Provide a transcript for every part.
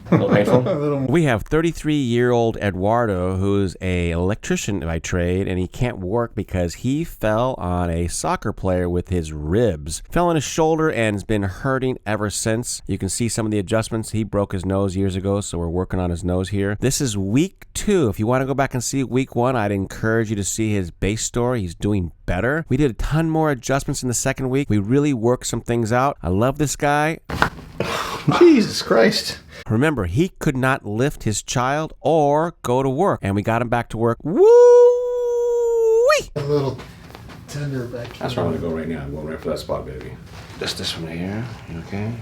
A little painful? A little more. We have 33-year-old Eduardo, who's an electrician by trade, and he can't work because he fell on a soccer player with his ribs. Fell on his shoulder and has been hurting ever since. You can see some of the adjustments. He broke his nose years ago, so we're working on his nose here. This is week 2. If you want to go back and see week 1, I'd encourage you to see his base story. He's doing better. We did a ton more adjustments in the second week. We really worked some things out. I love this guy. Jesus Christ. Remember, he could not lift his child or go to work, and we got him back to work. Woo-wee! A little tender back here. That's where I'm going to go right now. I'm going right for that spot, baby. Just this one right here. You okay?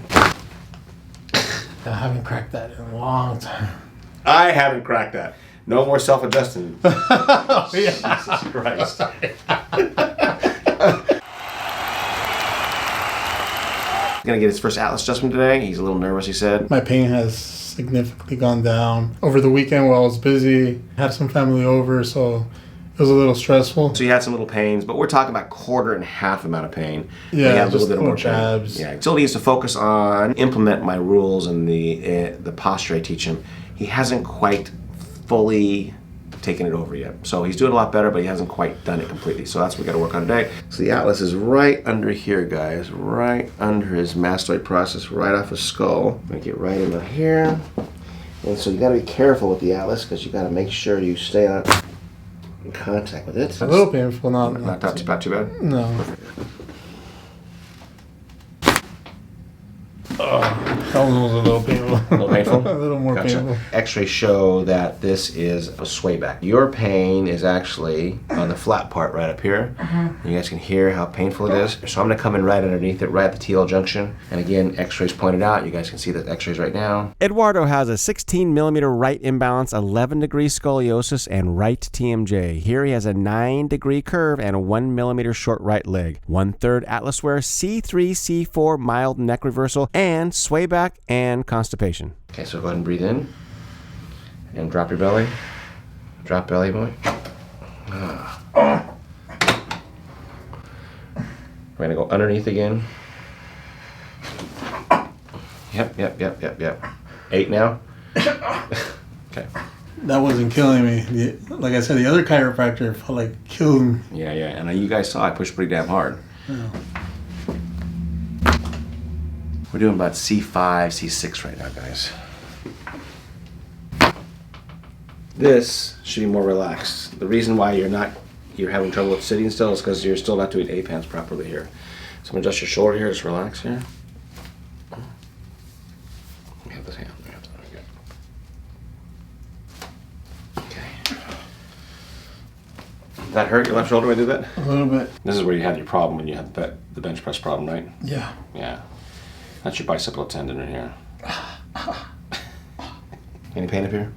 I haven't cracked that in a long time. I haven't cracked that. No more self-adjusting. Oh, yeah. Jesus Christ. Gonna get his first Atlas adjustment today. He's a little nervous, he said. My pain has significantly gone down. Over the weekend while I was busy, had some family over, so it was a little stressful. So he had some little pains, but we're talking about quarter and half amount of pain. Yeah, he had a just little bit more jabs. pain. Yeah, still needs to focus on implement my rules and the posture I teach him. He hasn't quite fully taken it over yet. So he's doing a lot better, but he hasn't quite done it completely. So that's what we got to work on today. So the Atlas is right under here, guys. Right under his mastoid process, right off his skull. I'm gonna get right into here. And so you got to be careful with the Atlas because you got to make sure you stay in contact with it. A little painful, not Not too bad. No. Oh, that one was a little painful. A little painful? A little more painful. X-rays show that this is a sway back. Your pain is actually on the flat part right up here. You guys can hear how painful it is. So I'm going to come in right underneath it, right at the TL junction. And again, X-rays pointed out. You guys can see the X-rays right now. Eduardo has a 16 millimeter right imbalance, 11 degree scoliosis, and right TMJ. Here he has a 9 degree curve and a 1 millimeter short right leg. 1/3 Atlas wear, C3, C4 mild neck reversal, and sway back and constipation. Okay, so go ahead and breathe in. And drop your belly. Drop belly, boy. We're going to go underneath again. Yep. 8 now. Okay. That wasn't killing me. Like I said, the other chiropractor felt like killing me. Yeah. And you guys saw I pushed pretty damn hard. Yeah. We're doing about C5, C6 right now, guys. This should be more relaxed. The reason why you're having trouble with sitting still is because you're still not doing A-pans properly here. So I'm gonna adjust your shoulder here, just relax here. Let me have this hand. Okay. Did that hurt your left shoulder when I did that? A little bit. This is where you had your problem when you had the bench press problem, right? Yeah. Yeah. That's your bicipital tendon in here. Any pain up here?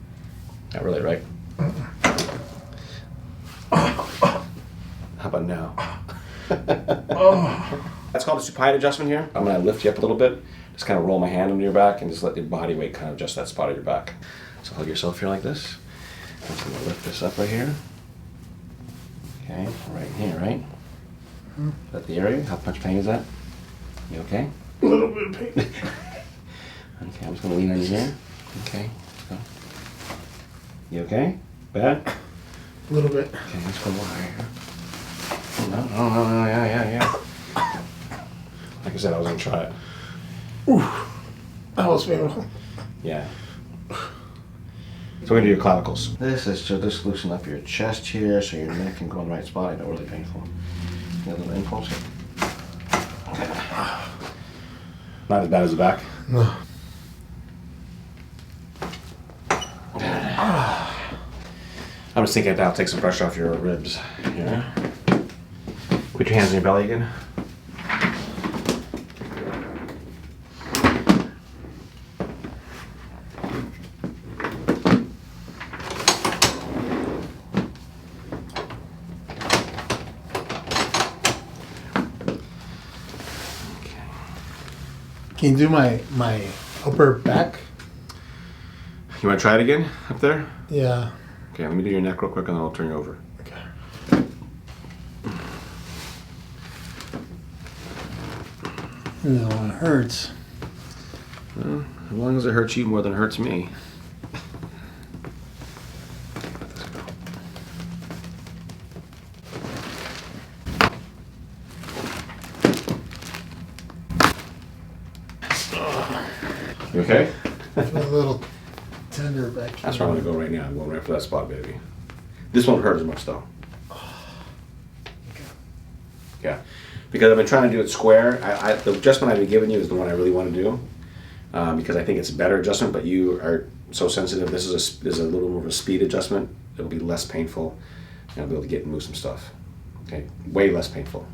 Not really, right? How about now? That's called a supine adjustment here. I'm going to lift you up a little bit. Just kind of roll my hand under your back and just let your body weight kind of adjust that spot of your back. So hug yourself here like this. I'm just going to lift this up right here. Okay, right here, right? Is that the area? How much pain is that? You okay? A little bit of pain. Okay, I'm just going to lean on you here. Okay, let's go. You okay? Bad? A little bit. Okay, let's go right here. No, yeah. Like I said, I was going to try it. Ooh, that was painful. Yeah. So we're going to do your clavicles. This is to just loosen up your chest here so your neck can go in the right spot. I know, really painful. You got a little impulse here. Okay. Not as bad as the back? No. I'm just thinking that'll take some pressure off your ribs here. Put your hands on your belly again. Can you do my upper back? You want to try it again up there? Yeah. Okay, let me do your neck real quick and then I'll turn you over. Okay. No, it hurts. As long as it hurts you more than it hurts me. You okay? I feel a little tender back here. That's where I'm gonna go right now. I'm going right for that spot, baby. This won't hurt as much though. Yeah, because I've been trying to do it square. The adjustment I've been giving you is the one I really want to do because I think it's a better adjustment. But you are so sensitive. This is a little more of a speed adjustment. It'll be less painful, and I'll be able to get and move some stuff. Okay, way less painful.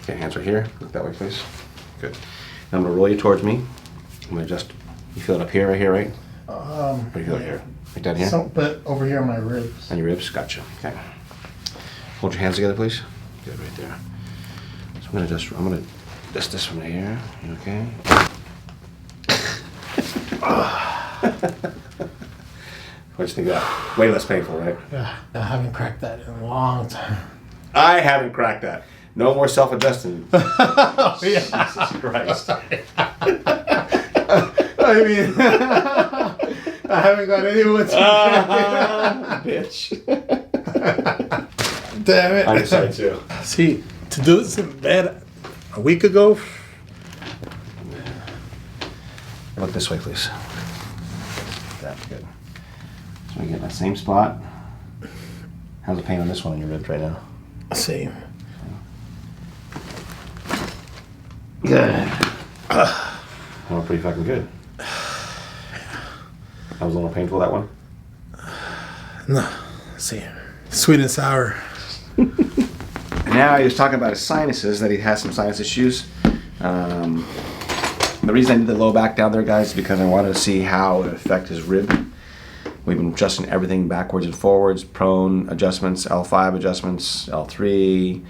Okay, hands right here. Look that way, please. Good. Now I'm gonna roll you towards me. I'm gonna just. You feel it up here, right here, right? What do you feel here? Right down here. But over here on my ribs. On your ribs, gotcha. Okay. Hold your hands together, please. Good, right there. So I'm gonna adjust this one right here. You okay? What do you think of that? Way less painful, right? Yeah, I haven't cracked that in a long time. I haven't cracked that. No more self-adjusting. Oh, yeah. Jesus Christ. I mean, I haven't got anyone to bitch. Damn it. I'm sorry too. See, to do this in bed a week ago. Look this way, please. That's good. So we get that same spot. How's the pain on this one on your ribs right now? Same. Good. Oh, pretty fucking good. That was a little painful, that one? No, same. Sweet and sour. Now he was talking about his sinuses, that he has some sinus issues. The reason I did the low back down there, guys, is because I wanted to see how it would affect his rib. We've been adjusting everything backwards and forwards, prone adjustments, L5 adjustments, L3,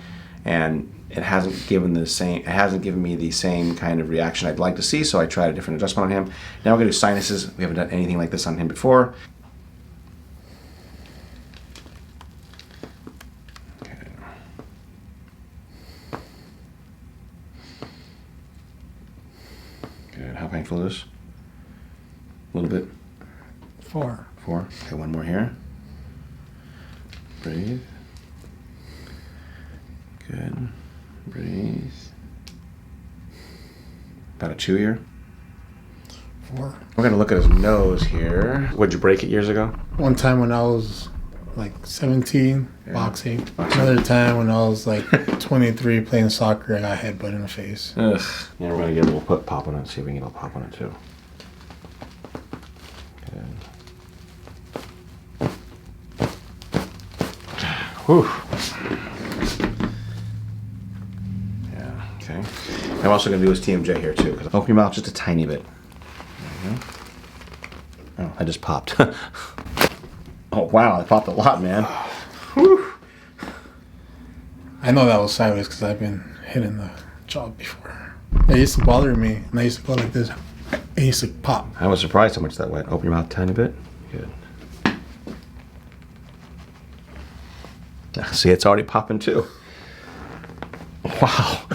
and it hasn't given me the same kind of reaction I'd like to see, so I tried a different adjustment on him. Now we're gonna do sinuses. We haven't done anything like this on him before. Good. How painful is this? A little bit. 4. 4. Okay, one more here. Breathe. Good. Breathe. About a 2 here. 4. We're gonna look at his nose here. Would you break it years ago? One time when I was like 17, Yeah. boxing. Another time when I was like 23 playing soccer, I got a headbutt in the face. Ugh. Yeah, we're gonna get a little pop on it. See if we can get a little pop on it too. Good. Whew. Okay. I'm also going to do his TMJ here too. Open your mouth just a tiny bit. There you go. Oh, I just popped. Oh wow, I popped a lot, man. Whew. I know that was sideways because I've been hitting the jaw before. It used to bother me, and I used to go like this. It used to pop. I was surprised how much that went. Open your mouth a tiny bit. Good. See, it's already popping too. Wow.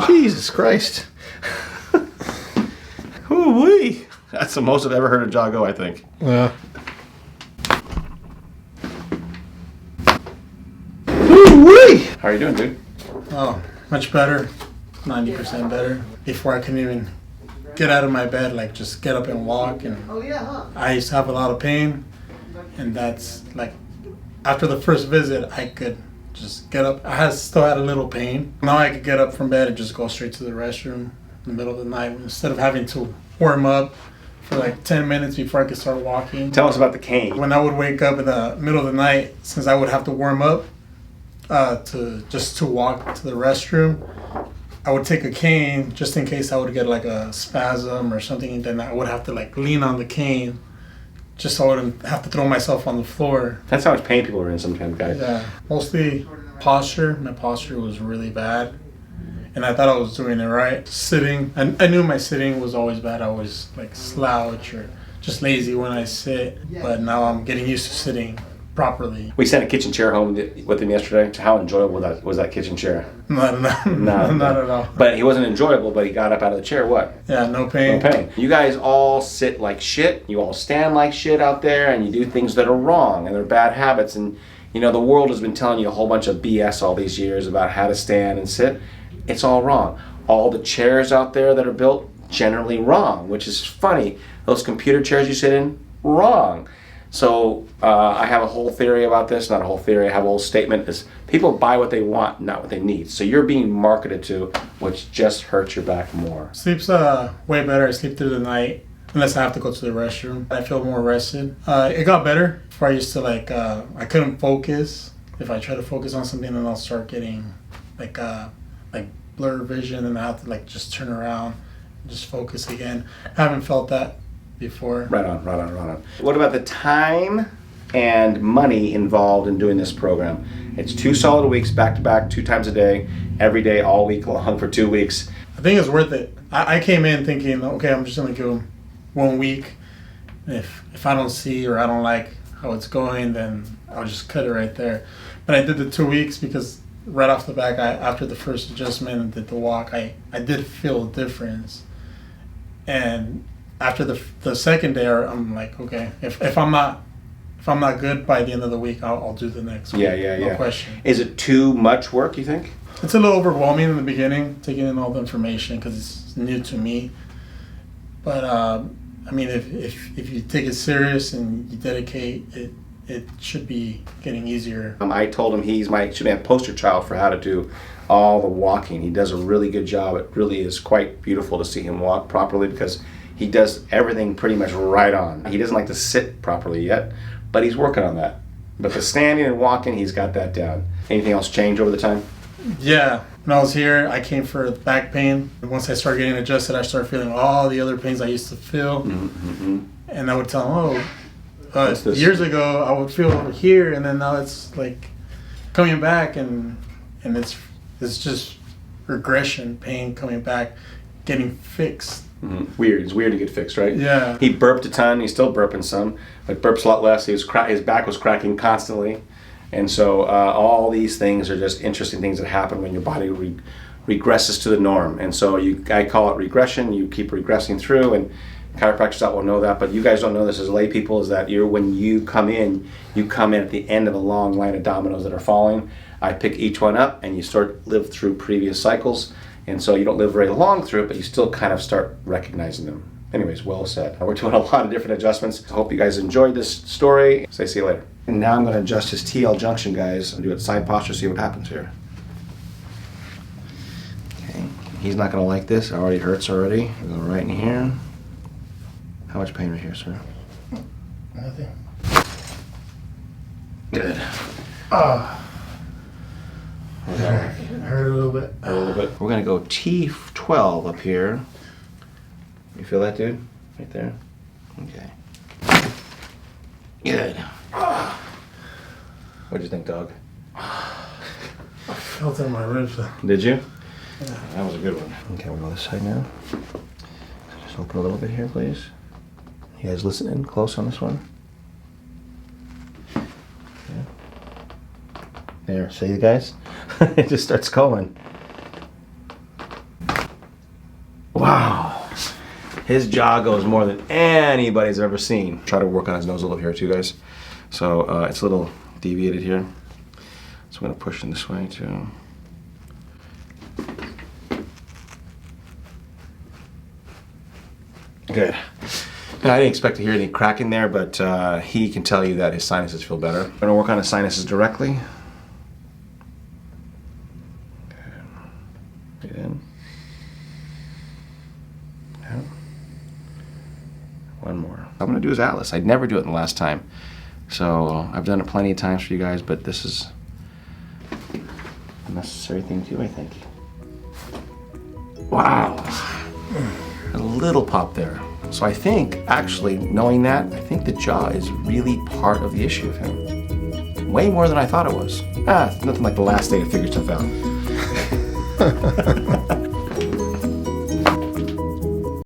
Jesus Christ. Ooh-wee. That's the most I've ever heard a jaw go, I think. Yeah. Ooh-wee. How are you doing, dude? Oh, much better. 90% better. Before I couldn't even get out of my bed, like just get up and walk. And I used to have a lot of pain. And that's like, after the first visit, I could just get up. Still had a little pain. Now I could get up from bed and just go straight to the restroom in the middle of the night instead of having to warm up for like 10 minutes before I could start walking. Tell us about the cane. When I would wake up in the middle of the night, since I would have to warm up to walk to the restroom, I would take a cane just in case I would get like a spasm or something, and then I would have to like lean on the cane just so I wouldn't have to throw myself on the floor. That's how much pain people are in sometimes, guys. Yeah, mostly posture. My posture was really bad, and I thought I was doing it right. Sitting, I knew my sitting was always bad. I was like slouch or just lazy when I sit, but now I'm getting used to sitting properly. We sent a kitchen chair home with him yesterday. How enjoyable was that kitchen chair? Not at all. But he wasn't enjoyable, but he got up out of the chair, what? Yeah, no pain. No pain. You guys all sit like shit. You all stand like shit out there, and you do things that are wrong, and they're bad habits. And, you know, the world has been telling you a whole bunch of BS all these years about how to stand and sit. It's all wrong. All the chairs out there that are built, generally wrong, which is funny. Those computer chairs you sit in, wrong. So I have a whole theory about this. Not a whole theory, I have a whole statement. Is people buy what they want, not what they need. So you're being marketed to, which just hurts your back more. Sleep's way better. I sleep through the night, unless I have to go to the restroom. I feel more rested. It got better. Before I used to I couldn't focus. If I try to focus on something, then I'll start getting like blur vision, and I have to just turn around and just focus again. I haven't felt that before. Right on. What about the time and money involved in doing this program? It's 2 solid weeks, back to back, 2 times a day, every day, all week long for 2 weeks. I think it's worth it. I came in thinking, okay, I'm just gonna go 1 week. If I don't see or I don't like how it's going, then I'll just cut it right there. But I did the 2 weeks because right off the back, after the first adjustment and did the walk, I did feel a difference. And after the second day, I'm like, okay, if I'm not good by the end of the week, I'll do the next week. Yeah. No question. Is it too much work, you think? It's a little overwhelming in the beginning, taking in all the information because it's new to me. But I mean, if you take it serious and you dedicate it should be getting easier. I told him should be a poster child for how to do all the walking. He does a really good job. It really is quite beautiful to see him walk properly because he does everything pretty much right on. He doesn't like to sit properly yet, but he's working on that. But the standing and walking, he's got that down. Anything else change over the time? Yeah. When I was here, I came for back pain. And once I started getting adjusted, I started feeling all the other pains I used to feel. Mm-hmm. And I would tell him, years ago, I would feel over here, and then now it's coming back, and it's just regression, pain coming back, getting fixed. Mm-hmm. Weird. It's weird to get fixed, right? Yeah. He burped a ton. He's still burping some, but burps a lot less. His back was cracking constantly. And so all these things are just interesting things that happen when your body regresses to the norm. And so I call it regression. You keep regressing through, and chiropractors out will know that, but you guys don't know this as lay people, is that when you come in at the end of a long line of dominoes that are falling. I pick each one up, and you live through previous cycles. And so you don't live very long through it, but you still kind of start recognizing them. Anyways, well said. We're doing a lot of different adjustments. I hope you guys enjoyed this story. Say see you later. And now I'm going to adjust his TL junction, guys. I'll do it side posture, see what happens here. Okay, he's not going to like this. It already hurts already. We'll go right in here. How much pain right here, sir? Nothing. Good. It hurt a little bit. We're going to go T12 up here. You feel that, dude? Right there? Okay. Good. What'd you think, dog? I felt it in my ribs. Did you? Yeah. That was a good one. Okay, we'll go this side now. Just open a little bit here, please. You guys listen in close on this one. Yeah. There, see you guys? It just starts going. Wow. His jaw goes more than anybody's ever seen. Try to work on his nose a little here too, guys. So it's a little deviated here. So I'm going to push in this way too. Good. Now, I didn't expect to hear any cracking there, but he can tell you that his sinuses feel better. I'm going to work on his sinuses directly. Breathe in. Out. One more. I'm going to do his atlas. I'd never do it in the last time. So I've done it plenty of times for you guys, but this is a necessary thing too, I think. Wow. A little pop there. So I think, actually, knowing that, I think the jaw is really part of the issue of him. Way more than I thought it was. Nothing like the last day to figure stuff out.